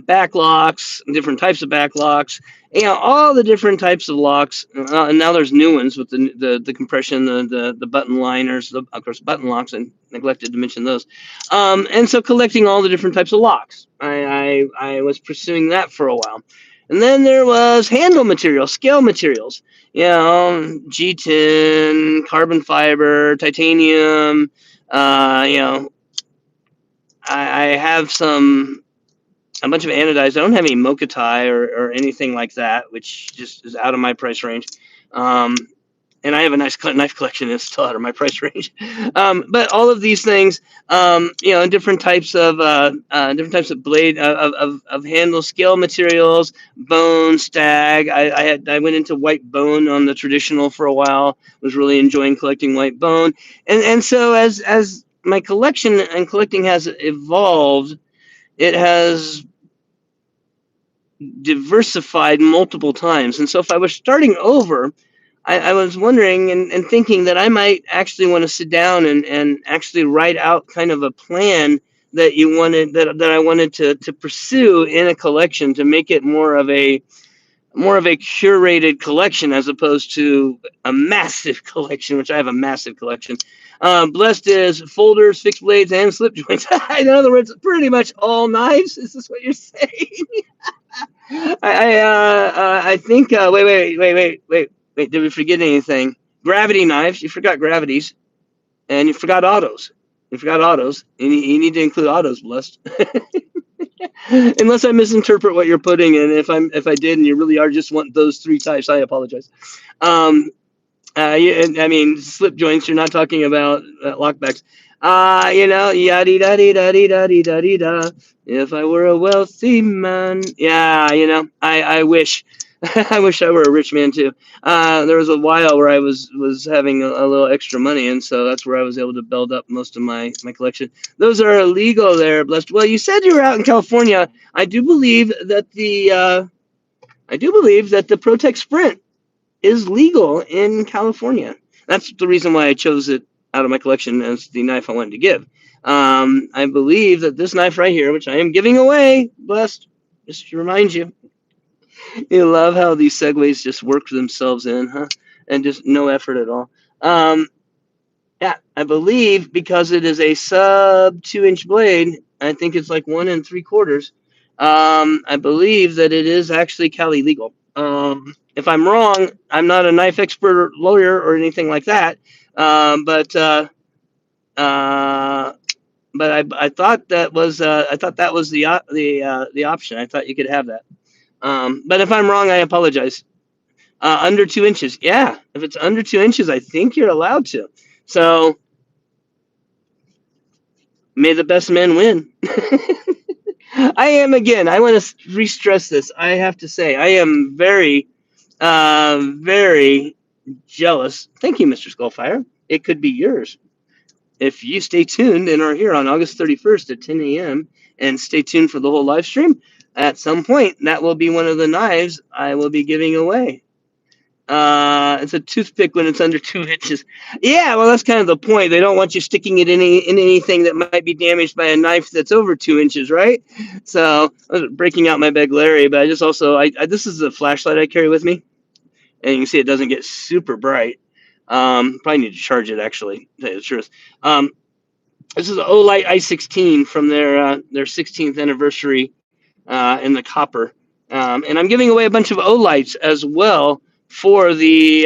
Back locks, different types of back locks. All the different types of locks, and now there's new ones with the compression, the button liners, of course button locks. I neglected to mention those. And so collecting all the different types of locks, I was pursuing that for a while. And then there was handle material, scale materials, G10, carbon fiber, titanium. I have some a bunch of anodized. I don't have any mochatai or anything like that, which just is out of my price range. Um, and I have a nice knife collection that's still out of my price range. But all of these things, and different types of blade of handle scale materials, bone, stag. I went into white bone on the traditional for a while. Was really enjoying collecting white bone, and so as my collection and collecting has evolved, it has diversified multiple times. And so if I was starting over, I was wondering and thinking that I might actually want to sit down and actually write out kind of a plan that I wanted to pursue in a collection to make it more of a curated collection as opposed to a massive collection, which I have a massive collection. Blessed is folders, fixed blades, and slip joints. In other words, pretty much all knives. Is this what you're saying? I think. Wait. Did we forget anything? Gravity knives. You forgot gravities, and you forgot autos. You forgot autos. You need to include autos, Blessed. Unless I misinterpret what you're putting in. If I did, and you really are just want those three types, I apologize. I mean, slip joints. You're not talking about lockbacks. Yaddy daddy daddy daddy daddy da. If I were a wealthy man, yeah, I wish, I wish I were a rich man too. There was a while where I was having a little extra money, and so that's where I was able to build up most of my collection. Those are illegal there, Blessed. Well, you said you were out in California. I do believe that the Protect Sprint is legal in California. That's the reason why I chose it out of my collection as the knife I wanted to give. I believe that this knife right here, which I am giving away, Blessed, just to remind you, you love how these segues just work themselves in, huh? And just no effort at all. Yeah, I believe because it is a sub 2-inch blade, I think it's like 1 3/4. I believe that it is actually Cali legal. If I'm wrong, I'm not a knife expert or lawyer or anything like that. But I thought that was the option. I thought you could have that. But if I'm wrong, I apologize. Under 2 inches, yeah. If it's under 2 inches, I think you're allowed to. So may the best man win. I am again. I want to re-stress this. I have to say, I am very, very jealous. Thank you, Mr. Skullfire. It could be yours if you stay tuned and are here on August 31st at 10 a.m. and stay tuned for the whole live stream. At some point, that will be one of the knives I will be giving away. It's a toothpick when it's under 2 inches. Yeah, well, that's kind of the point. They don't want you sticking it in anything that might be damaged by a knife that's over 2 inches, right? So I was breaking out my bag Larry, but I just also this is a flashlight I carry with me, and you can see it doesn't get super bright. Probably need to charge it actually. To tell you the truth. This is an Olight i16 from their 16th anniversary in the copper, and I'm giving away a bunch of Olights as well for the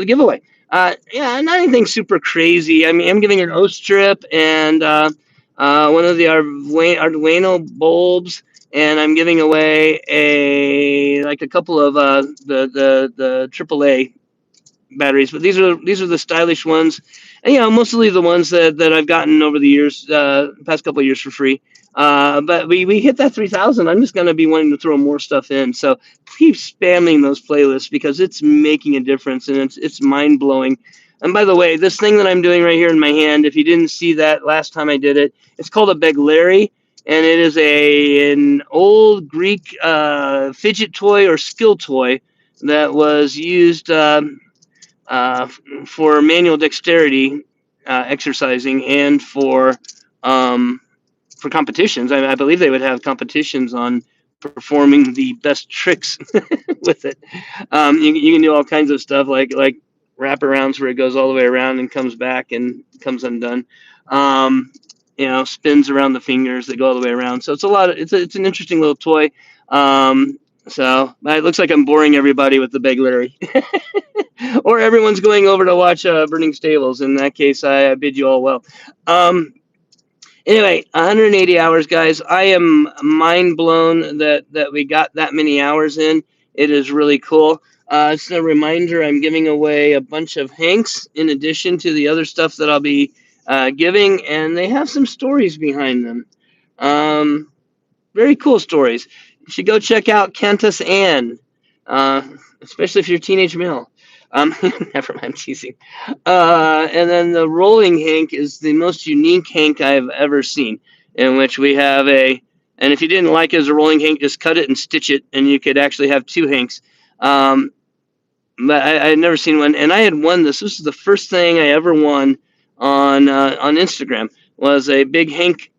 giveaway. Yeah, not anything super crazy. I mean, I'm giving an O strip and one of the Arduino bulbs, and I'm giving away a couple of the AAA batteries. But these are the stylish ones, and mostly the ones that I've gotten over the years, past couple of years for free. But we hit that 3,000. I'm just going to be wanting to throw more stuff in. So keep spamming those playlists because it's making a difference and it's mind blowing. And by the way, this thing that I'm doing right here in my hand, if you didn't see that last time I did it, it's called a beglari, and it is an old Greek fidget toy or skill toy that was used for manual dexterity exercising and for competitions. I believe they would have competitions on performing the best tricks with it. You can do all kinds of stuff like wraparounds where it goes all the way around and comes back and comes undone. Spins around the fingers that go all the way around. So it's an interesting little toy. So it looks like I'm boring everybody with the big Larry. Or everyone's going over to watch Burning Stables. In that case, I bid you all well. Anyway, 180 hours, guys. I am mind blown that we got that many hours in. It is really cool. It's a reminder I'm giving away a bunch of Hanks in addition to the other stuff that I'll be giving, and they have some stories behind them. Um, Very cool stories. You should go check out Cantus Ann, uh, especially if you're a teenage male. Never mind, I'm teasing. And then the rolling hank is the most unique hank I've ever seen, in which we have and if you didn't like it as a rolling hank, just cut it and stitch it, and you could actually have two hanks. Um, but I had never seen one, and I had won this. This is the first thing I ever won on Instagram. Was a big Hank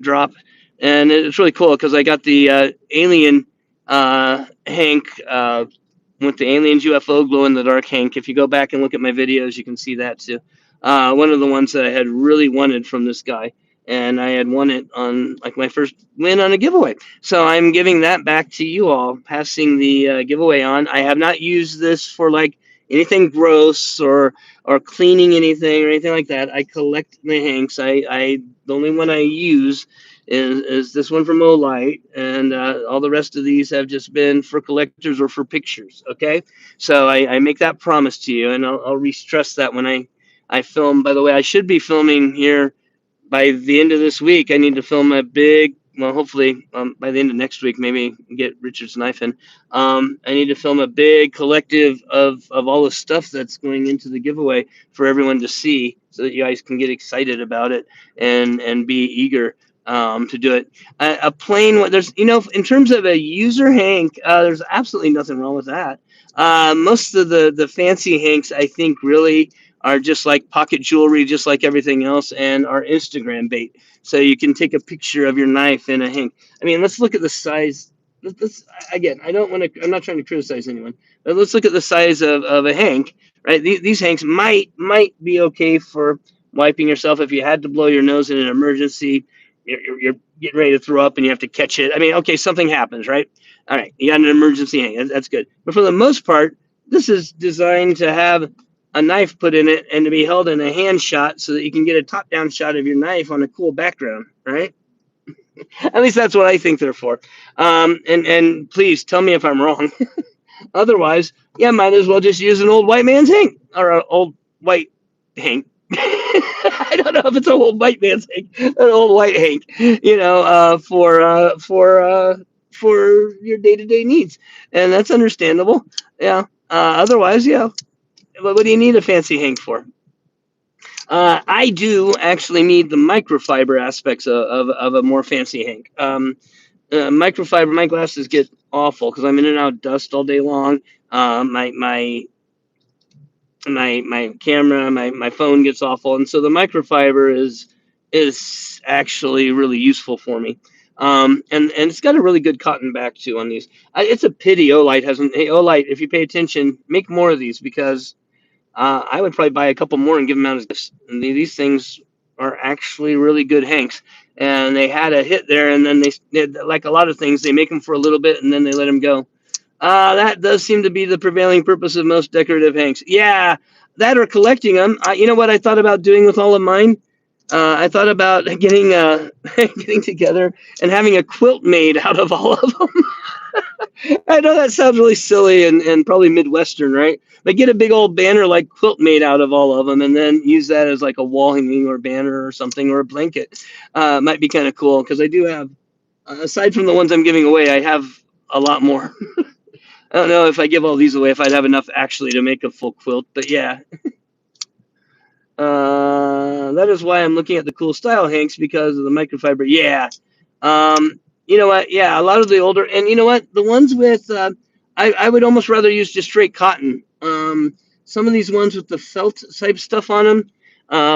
drop, and it's really cool because I got the alien Hank with the aliens UFO glow in the dark Hank. If you go back and look at my videos, you can see that too. One of the ones that I had really wanted from this guy, and I had won it on like my first win on a giveaway. So I'm giving that back to you all, passing the giveaway on. I have not used this for like anything gross or cleaning anything or anything like that. I collect the Hanks. I the only one I use is this one from Olight, and all the rest of these have just been for collectors or for pictures. Okay, so I make that promise to you, and I'll re-stress that when I film. By the way, I should be filming here by the end of this week. I need to film a big, well, hopefully by the end of next week, maybe get Richard's knife in. I need to film a big collective of all the stuff that's going into the giveaway for everyone to see, so that you guys can get excited about it and be eager to do it. A plain, there's, in terms of a user Hank, there's absolutely nothing wrong with that. Most of the fancy Hanks, I think, really are just like pocket jewelry, just like everything else, and are Instagram bait. So you can take a picture of your knife in a Hank. I mean, let's look at the size. Let's again. I don't want to. I'm not trying to criticize anyone, but let's look at the size of a Hank. Right? These Hanks might be okay for wiping yourself if you had to blow your nose in an emergency. You're getting ready to throw up and you have to catch it. I mean, okay, something happens, right? All right, you got an emergency Hank. That's good. But for the most part, this is designed to have a knife put in it and to be held in a hand shot so that you can get a top down shot of your knife on a cool background, right? At least that's what I think they're for. And please tell me if I'm wrong. Otherwise, yeah, might as well just use an old white man's Hank or an old white Hank. I don't know if it's an old white man's Hank, an old white Hank, for your day to day needs, and that's understandable. Yeah. Otherwise, yeah. What do you need a fancy Hank for? I do actually need the microfiber aspects of a more fancy Hank. Microfiber, my glasses get awful because I'm in and out of dust all day long. My camera, my phone gets awful, and so the microfiber is actually really useful for me. And it's got a really good cotton back too on these. It's a pity Olight hasn't. Hey, Olight, if you pay attention, make more of these because I would probably buy a couple more and give them out as gifts. And these things are actually really good Hanks. And they had a hit there, and then like a lot of things, they make them for a little bit and then they let them go. That does seem to be the prevailing purpose of most decorative Hanks. Yeah, that or collecting them. You know what I thought about doing with all of mine? I thought about getting getting together and having a quilt made out of all of them. I know that sounds really silly and probably Midwestern, right? But get a big old banner like quilt made out of all of them and then use that as like a wall hanging or banner or something or a blanket. Might be kind of cool because I do have, aside from the ones I'm giving away, I have a lot more. I don't know if I give all these away, if I'd have enough actually to make a full quilt, but yeah. That is why I'm looking at the cool style Hanks because of the microfiber. Yeah. You know what? Yeah, a lot of the older, and you know what? The ones with, I would almost rather use just straight cotton. Some of these ones with the felt type stuff on them,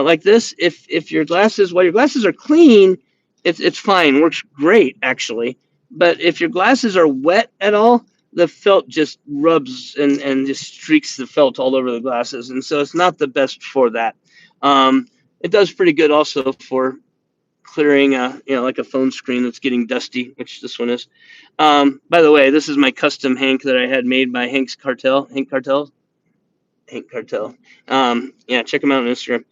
like this, if your glasses, while your glasses are clean, it's fine, works great actually. But if your glasses are wet at all, the felt just rubs and just streaks the felt all over the glasses, and so it's not the best for that. It does pretty good also for clearing like a phone screen that's getting dusty, which this one is. By the way, this is my custom Hank that I had made by Hank Cartel. Yeah, check him out on Instagram.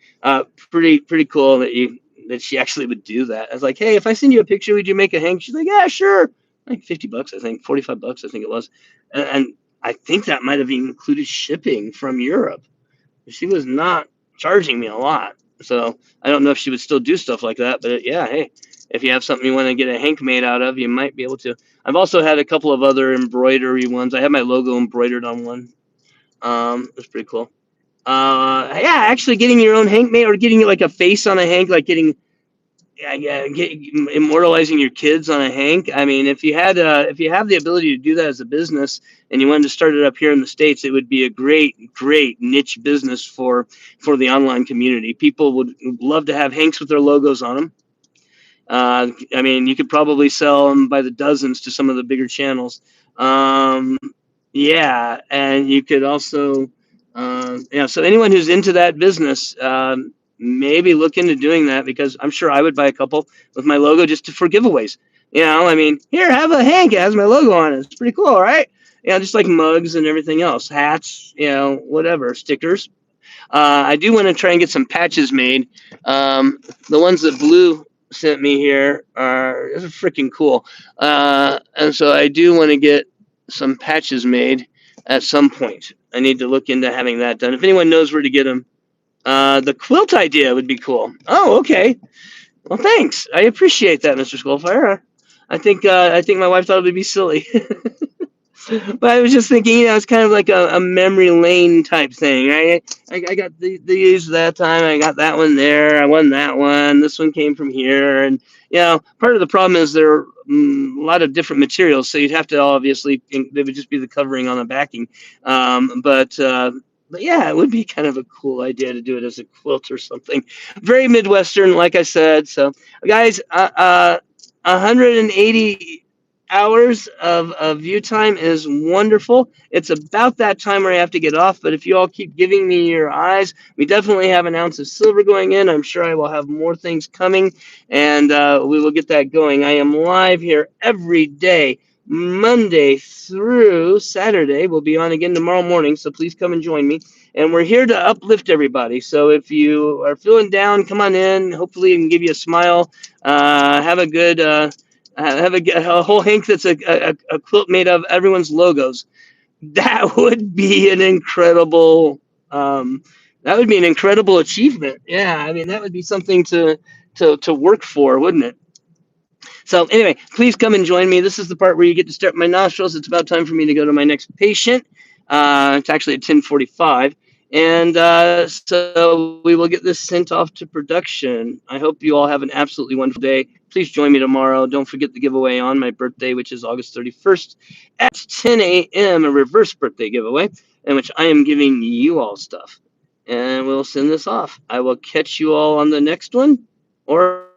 Pretty cool that you that she actually would do that. I was like, hey, if I send you a picture, would you make a hank? She's like, yeah, sure. Like $50, I think, $45, I think it was, and I think that might have included shipping from Europe. She was not charging me a lot, so I don't know if she would still do stuff like that. But yeah, hey, if you have something you want to get a hank made out of, you might be able to. I've also had a couple of other embroidery ones. I have my logo embroidered on one. It's pretty cool. Yeah, actually getting your own hank made or getting like a face on a hank, like getting immortalizing your kids on a hank. I mean, if you have the ability to do that as a business and you wanted to start it up here in the States, it would be a great niche business for the online community. People would love to have hanks with their logos on them. I mean, you could probably sell them by the dozens to some of the bigger channels. Um, yeah, and you could also, yeah. So anyone who's into that business, maybe look into doing that, because I'm sure I would buy a couple with my logo just for giveaways. I mean, here, have a hank. It has my logo on it. It's pretty cool, right? Just like mugs and everything else, hats, whatever, stickers. I do want to try and get some patches made. The ones that Blue sent me here are freaking cool. And so I do want to get some patches made at some point. I need to look into having that done. If anyone knows where to get them, the quilt idea would be cool. Oh, okay. Well, thanks. I appreciate that, Mr. Skullfire. I think my wife thought it would be silly. But I was just thinking, it's kind of like a memory lane type thing, right? I got these that time. I got that one there. I won that one. This one came from here. And, part of the problem is there are a lot of different materials. So you'd have to obviously, they would just be the covering on the backing. But yeah, it would be kind of a cool idea to do it as a quilt or something. Very Midwestern, like I said. So, guys, 180 hours of view time is wonderful. It's about that time where I have to get off, but if you all keep giving me your eyes, we definitely have an ounce of silver going in. I'm sure I will have more things coming, and we will get that going. I am live here every day, Monday through Saturday. We'll be on again tomorrow morning, so please come and join me. And we're here to uplift everybody. So if you are feeling down, come on in. Hopefully, I can give you a smile. Have a good have a whole hank that's a quilt made of everyone's logos. That would be an incredible achievement. Yeah, I mean, that would be something to work for, wouldn't it? So anyway, please come and join me. This is the part where you get to start my nostrils. It's about time for me to go to my next patient. It's actually at 10:45. And so we will get this sent off to production. I hope you all have an absolutely wonderful day. Please join me tomorrow. Don't forget the giveaway on my birthday, which is August 31st at 10 a.m., a reverse birthday giveaway, in which I am giving you all stuff. And we'll send this off. I will catch you all on the next one. Or